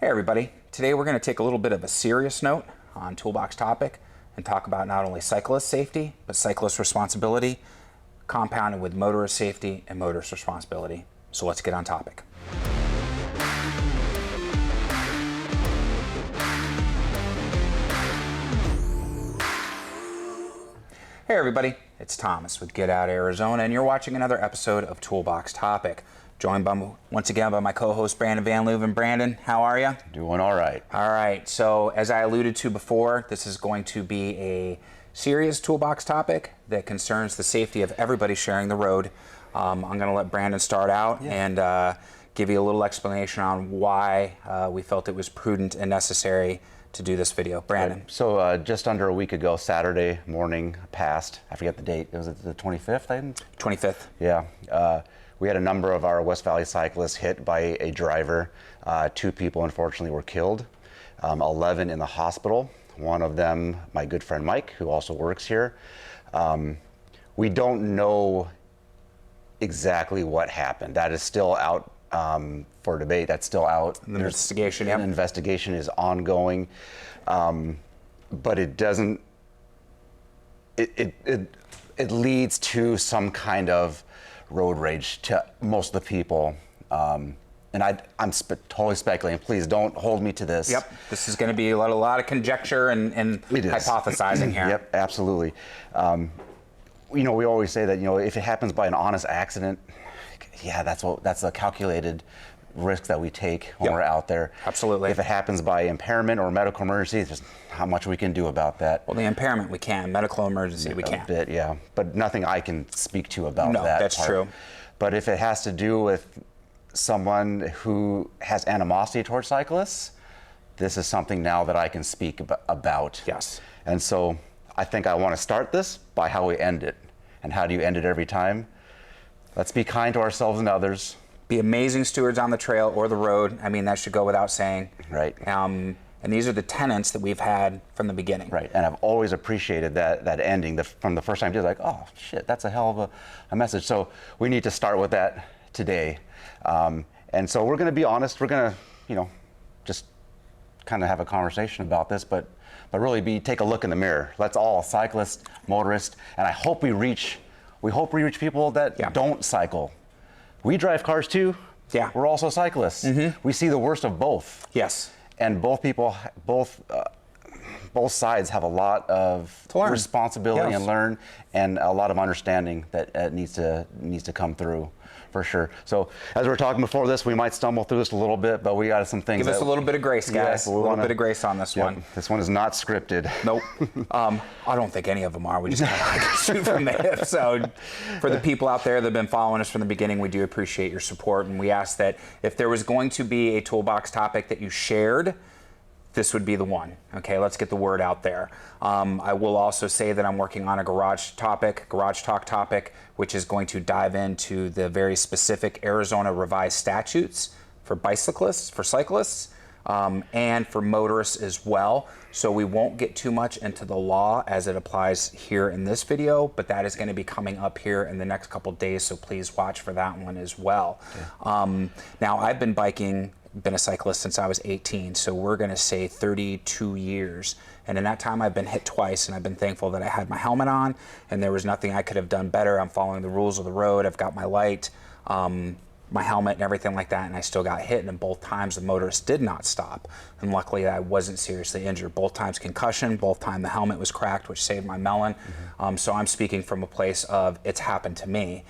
Hey everybody, today we're going to take a little bit of a serious note on Toolbox Topic and talk about not only cyclist safety, but cyclist responsibility, compounded with motorist safety and motorist responsibility. So let's get on topic. Hey everybody, it's Thomas with Get Out Arizona, and you're watching another episode of Toolbox Topic. Joined once again by my co-host Brandon Van Leuven. Brandon, how are you? Doing all right. All right, so as I alluded to before, this is going to be a serious toolbox topic that concerns the safety of everybody sharing the road. I'm going to let Brandon start out and give you a little explanation on why we felt it was prudent and necessary to do this video. Brandon. Right. So just under a week ago, Saturday morning passed, I forget the date, was it the 25th? 25th. Yeah. We had a number of our West Valley cyclists hit by a driver. 2 people unfortunately were killed, 11 in the hospital. One of them, my good friend Mike, who also works here. We don't know exactly what happened. That is still out for debate. That's still out. The investigation, An investigation is ongoing, but it doesn't. It leads to some kind of road rage to most of the people, and I'm totally speculating. Please don't hold me to this. Yep, this is going to be a lot of conjecture and hypothesizing here. Yep, absolutely. We always say that if it happens by an honest accident, yeah, that's a calculated risk that we take when we're out there. Absolutely. If it happens by impairment or medical emergency, there's how much we can do about that. Well, the impairment we can, medical emergency we can't. A bit, yeah, but nothing I can speak to about that. No, that's part. true. But if it has to do with someone who has animosity towards cyclists, this is something now that I can speak about. Yes. And so I think I want to start this by how we end it. And how do you end it every time? Let's be kind to ourselves and others. Be amazing stewards on the trail or the road. I mean, that should go without saying. Right. And these are the tenets that we've had from the beginning. Right. And I've always appreciated that ending from the first time. Just like, oh shit, that's a hell of a message. So we need to start with that today. And so we're going to be honest. We're going to, just kind of have a conversation about this, but really take a look in the mirror. Let's all, cyclists, motorists, and I hope we reach people that don't cycle. We drive cars too. Yeah. We're also cyclists. Mm-hmm. We see the worst of both. Yes. And both sides have a lot of responsibility and learn, and a lot of understanding that needs to come through, for sure. So as we were talking before this, we might stumble through this a little bit, but we got some things. Give us a little bit of grace, guys. Yeah, a little bit of grace on this one. This one is not scripted. Nope. I don't think any of them are. We just kind of shoot from the hip. So for the people out there that have been following us from the beginning, we do appreciate your support, and we ask that if there was going to be a toolbox topic that you shared, this would be the one. Okay, let's get the word out there. I will also say that I'm working on a garage talk topic, which is going to dive into the very specific Arizona revised statutes for bicyclists, for cyclists, and for motorists as well. So we won't get too much into the law as it applies here in this video, but that is going to be coming up here in the next couple days, so please watch for that one as well. Yeah. Now, I've been a cyclist since I was 18, so we're going to say 32 years. And in that time, I've been hit twice, and I've been thankful that I had my helmet on, and there was nothing I could have done better. I'm following the rules of the road. I've got my light, my helmet, and everything like that, and I still got hit. And both times, the motorist did not stop. And luckily, I wasn't seriously injured. Both times concussion, both times the helmet was cracked, which saved my melon. Mm-hmm. So I'm speaking from a place of it's happened to me.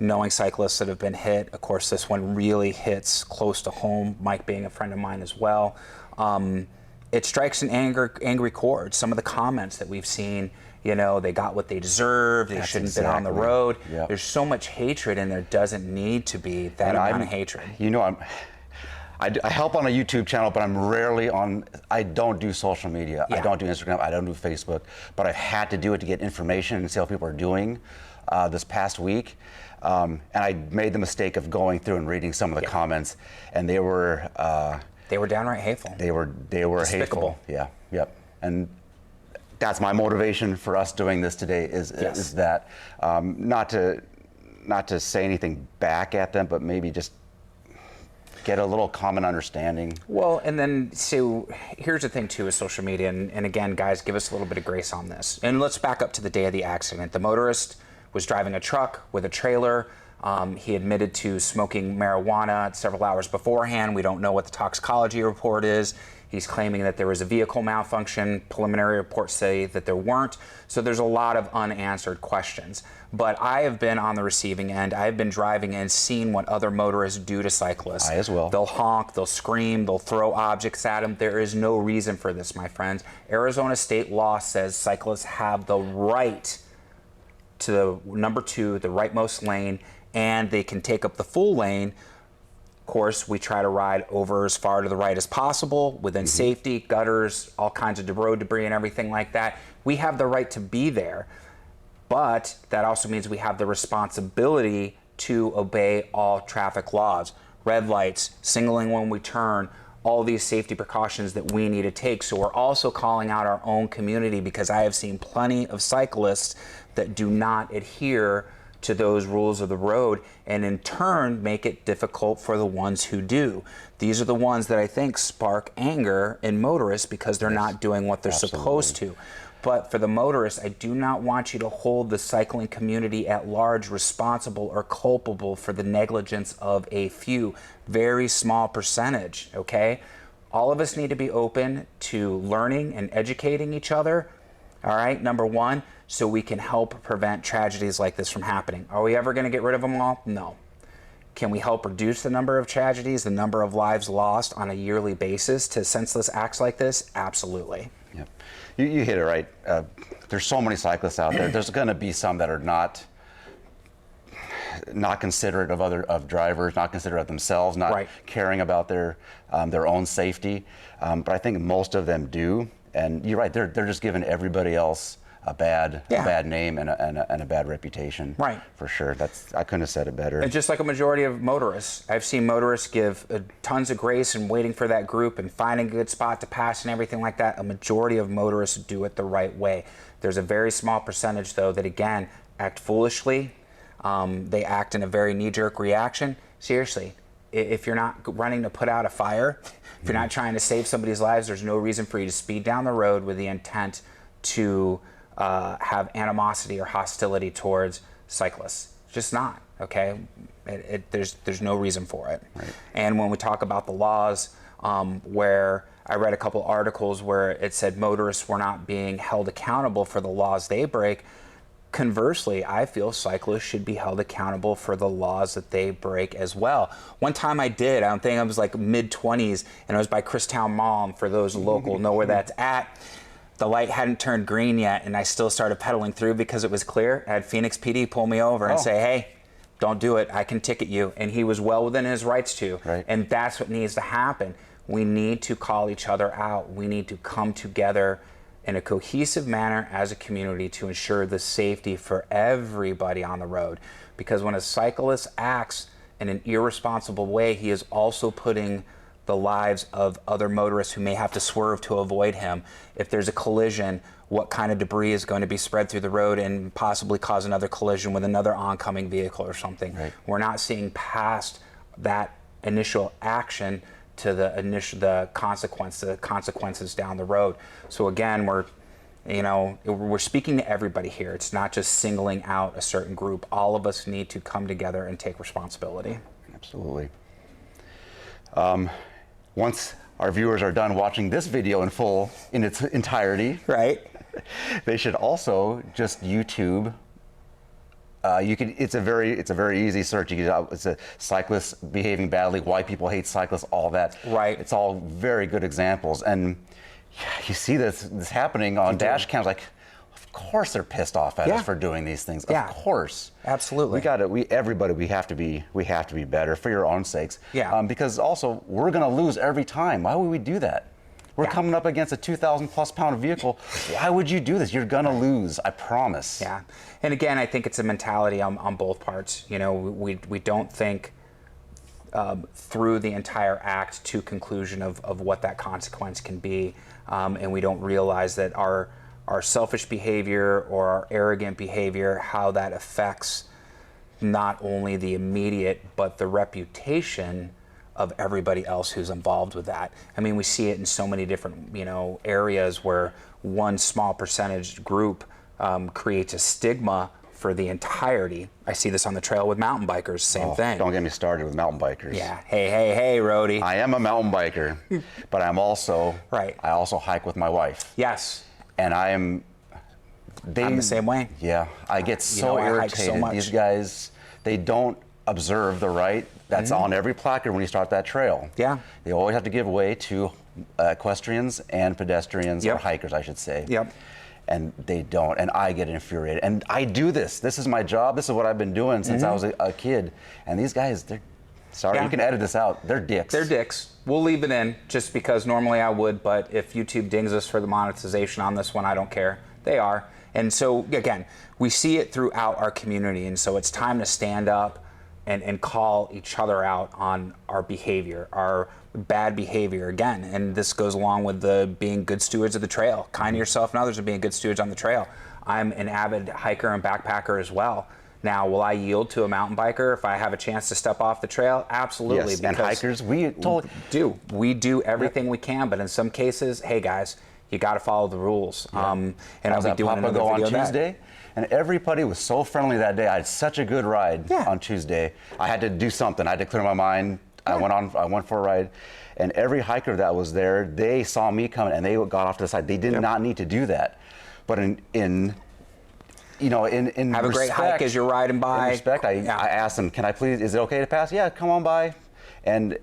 Knowing cyclists that have been hit, of course, this one really hits close to home, Mike being a friend of mine as well. It strikes an angry chord. Some of the comments that we've seen, they got what they deserve, they shouldn't have been on the road. Yep. There's so much hatred, and there doesn't need to be that amount of hatred. I help on a YouTube channel, but I don't do social media. Yeah. I don't do Instagram, I don't do Facebook, but I've had to do it to get information and see how people are doing this past week. And I made the mistake of going through and reading some of the comments, and they were downright hateful. They were despicable. Hateful. Yeah, yep. And that's my motivation for us doing this today is that not to say anything back at them, but maybe just get a little common understanding. Well, and then, so here's the thing too with social media, and again, guys, give us a little bit of grace on this. And let's back up to the day of the accident. The motorist was driving a truck with a trailer. He admitted to smoking marijuana several hours beforehand. We don't know what the toxicology report is. He's claiming that there was a vehicle malfunction. Preliminary reports say that there weren't. So there's a lot of unanswered questions. But I have been on the receiving end. I've been driving and seen what other motorists do to cyclists. I as well. They'll honk, they'll scream, they'll throw objects at them. There is no reason for this, my friends. Arizona state law says cyclists have the right to the number 2, the rightmost lane, and they can take up the full lane. Of course, we try to ride over as far to the right as possible within safety, gutters, all kinds of road debris and everything like that. We have the right to be there, but that also means we have the responsibility to obey all traffic laws. Red lights, signaling when we turn, all these safety precautions that we need to take. So we're also calling out our own community, because I have seen plenty of cyclists that do not adhere to those rules of the road, and in turn make it difficult for the ones who do. These are the ones that I think spark anger in motorists because they're not doing what they're supposed to. But for the motorists, I do not want you to hold the cycling community at large responsible or culpable for the negligence of a few, very small percentage, okay? All of us need to be open to learning and educating each other, all right, number 1, so we can help prevent tragedies like this from happening. Are we ever going to get rid of them all? No. Can we help reduce the number of tragedies, the number of lives lost on a yearly basis to senseless acts like this? Absolutely. Yep. You hit it right. There's so many cyclists out there. There's going to be some that are not considerate of drivers, not considerate of themselves, not caring about their own safety. But I think most of them do. And you're right. They're just giving everybody else a bad name and a bad reputation. Right. For sure. I couldn't have said it better. And just like a majority of motorists, I've seen motorists give tons of grace and waiting for that group and finding a good spot to pass and everything like that. A majority of motorists do it the right way. There's a very small percentage, though, that again act foolishly. They act in a very knee-jerk reaction. Seriously, if you're not running to put out a fire, if you're not trying to save somebody's lives, there's no reason for you to speed down the road with the intent to have animosity or hostility towards cyclists. Just not, okay? There's no reason for it. Right. And when we talk about the laws, where I read a couple articles where it said motorists were not being held accountable for the laws they break. Conversely, I feel cyclists should be held accountable for the laws that they break as well. One time I did, I think I was like mid-20s, and I was by Christown Mall, and for those local know where that's at. The light hadn't turned green yet, and I still started pedaling through because it was clear. I had Phoenix PD pull me over and say, hey, don't do it, I can ticket you. And he was well within his rights to. Right. And that's what needs to happen. We need to call each other out. We need to come together in a cohesive manner as a community to ensure the safety for everybody on the road. Because when a cyclist acts in an irresponsible way, he is also putting the lives of other motorists who may have to swerve to avoid him. If there's a collision, what kind of debris is going to be spread through the road and possibly cause another collision with another oncoming vehicle or something. Right. We're not seeing past that initial action to the consequences down the road. So again, we're speaking to everybody here. It's not just singling out a certain group. All of us need to come together and take responsibility. Absolutely. Once our viewers are done watching this video in full, in its entirety, right, they should also just YouTube. It's a very easy search. It's a cyclist behaving badly, why people hate cyclists, all that. Right. It's all very good examples, and you see this happening on dash cams. Like, of course they're pissed off at us for doing these things. Of course. Absolutely. We have to be better for your own sakes. Yeah. Because also we're going to lose every time. Why would we do that? We're coming up against a 2,000+ pound vehicle. Why would you do this? You're gonna lose, I promise. Yeah, and again, I think it's a mentality on both parts. We don't think through the entire act to conclusion of what that consequence can be, and we don't realize that our selfish behavior or our arrogant behavior, how that affects not only the immediate but the reputation of everybody else who's involved with that. I mean, we see it in so many different, areas where one small percentage group creates a stigma for the entirety. I see this on the trail with mountain bikers, same thing. Don't get me started with mountain bikers. Yeah, hey, roadie. I am a mountain biker, but I'm also, I also hike with my wife. Yes. And I'm the same way. Yeah, I get so irritated. These guys, they don't observe the right that's on every placard when you start that trail. Yeah. They always have to give way to equestrians and pedestrians, or hikers, I should say. Yep. And they don't, and I get infuriated. And I do this. This is my job. This is what I've been doing since I was a kid. And these guys, they're, sorry, you can edit this out. They're dicks. They're dicks. We'll leave it in just because normally I would, but if YouTube dings us for the monetization on this one, I don't care. They are. And so, again, we see it throughout our community, and so it's time to stand up and call each other out on our behavior, our bad behavior again. And this goes along with the being good stewards of the trail, kind to yourself and others, and being good stewards on the trail. I'm an avid hiker and backpacker as well. Now, will I yield to a mountain biker if I have a chance to step off the trail? Absolutely. Yes, and hikers, we totally do. We do everything we can, but in some cases, hey guys, you got to follow the rules. And I'll be doing another video on Tuesday. And everybody was so friendly that day. I had such a good ride on Tuesday. I had to do something. I had to clear my mind. I went for a ride, and every hiker that was there, they saw me coming and they got off to the side. They did not need to do that, but in have a great hike as you're riding by. In respect, I asked them, "Can I please? Is it okay to pass?" "Yeah, come on by." And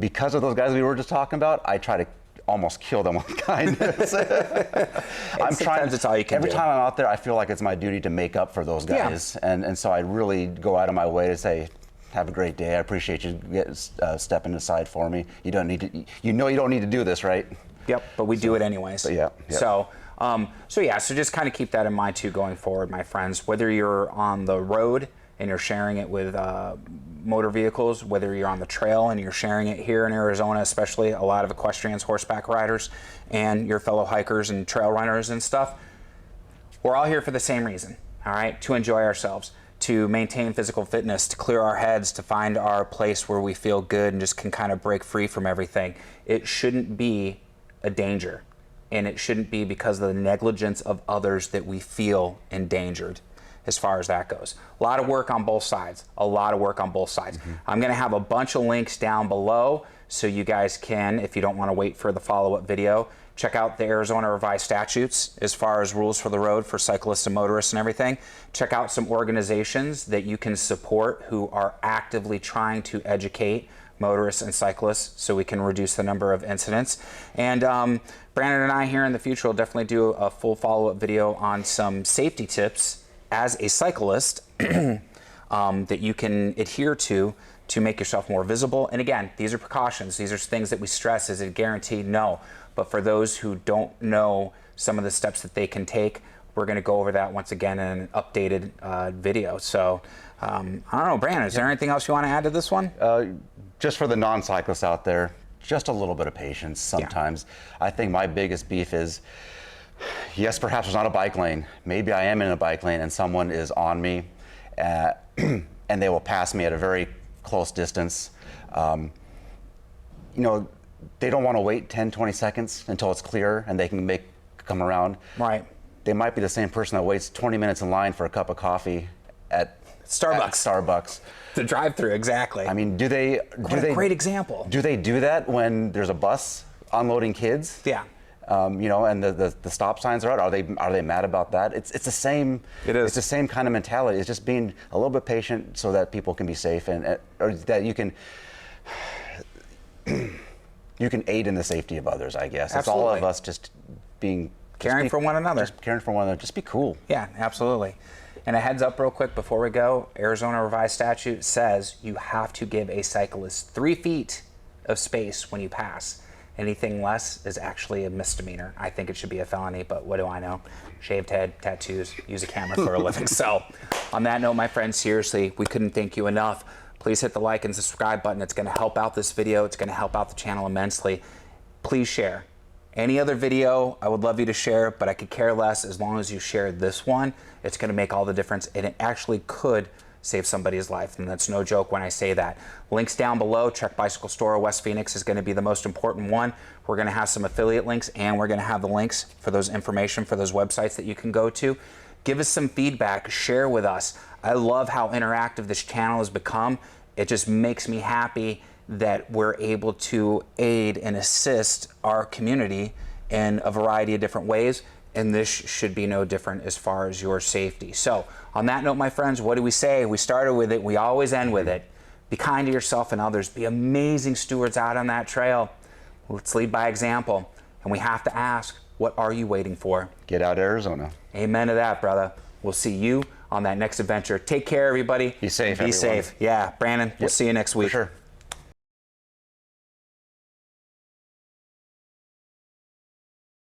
because of those guys we were just talking about, I try to almost kill them with kindness. It's all you can Every do. time I'm out there, I feel like it's my duty to make up for those guys, and so I really go out of my way to say, "Have a great day. I appreciate you stepping aside for me. You don't need to. You don't need to do this, right?" Yep, but we do it anyways. So just kind of keep that in mind too going forward, my friends. Whether you're on the road and you're sharing it with motor vehicles, whether you're on the trail and you're sharing it here in Arizona, especially a lot of equestrians, horseback riders, and your fellow hikers and trail runners and stuff, we're all here for the same reason, all right? To enjoy ourselves, to maintain physical fitness, to clear our heads, to find our place where we feel good and just can kind of break free from everything. It shouldn't be a danger, and it shouldn't be because of the negligence of others that we feel endangered. As far as that goes, a lot of work on both sides. I'm going to have a bunch of links down below so you guys can, if you don't want to wait for the follow-up video, check out the Arizona revised statutes as far as rules for the road for cyclists and motorists and everything. Check out some organizations that you can support who are actively trying to educate motorists and cyclists so we can reduce the number of incidents. And Brandon and I here in the future will definitely do a full follow-up video on some safety tips as a cyclist that you can adhere to make yourself more visible. And again, these are precautions. These are things that we stress. Is it guaranteed? No. But for those who don't know some of the steps that they can take, we're going to go over that once again in an updated video. So I don't know, Brandon, is there anything else you want to add to this one? Just for the non-cyclists out there, just a little bit of patience sometimes. I think my biggest beef is, yes, perhaps there's not a bike lane. Maybe I am in a bike lane and someone is on me and they will pass me at a very close distance. They don't want to wait 10, 20 seconds until it's clear and they can come around. Right. They might be the same person that waits 20 minutes in line for a cup of coffee at Starbucks. The drive-through, exactly. I mean, great example. Do they do that when there's a bus unloading kids? Yeah. And the stop signs are out. Are they mad about that? It's the same. It is. It's the same kind of mentality. It's just being a little bit patient so that people can be safe and or that you can aid in the safety of others. I guess. Absolutely. It's all of us just caring for one another. Just caring for one another. Just be cool. Yeah, absolutely. And a heads up real quick before we go, Arizona revised statute says you have to give a cyclist 3 feet of space when you pass. Anything less is actually a misdemeanor. I think it should be a felony, but what do I know? Shaved head, tattoos, use a camera for a living. So on that note, my friends, seriously, we couldn't thank you enough. Please hit the like and subscribe button. It's going to help out this video. It's going to help out the channel immensely. Please share. Any other video, I would love you to share, but I could care less as long as you share this one. It's going to make all the difference, and it actually could save somebody's life. And that's no joke when I say that. Links down below. Trek Bicycle Store West Phoenix is going to be the most important one. We're going to have some affiliate links, and we're going to have the links for those information for those websites that you can go to. Give us some feedback, share with us. I love how interactive this channel has become. It just makes me happy that we're able to aid and assist our community in a variety of different ways, and this should be no different as far as your safety. So on that note, my friends, what do we say? We started with it, we always end with it. Be kind to yourself and others. Be amazing stewards out on that trail. Let's lead by example. And we have to ask, what are you waiting for? Get out of Arizona. Amen to that, brother. We'll see you on that next adventure. Take care, everybody. Be safe, Be everyone. safe. Yeah, Brandon, we'll see you next week. For sure.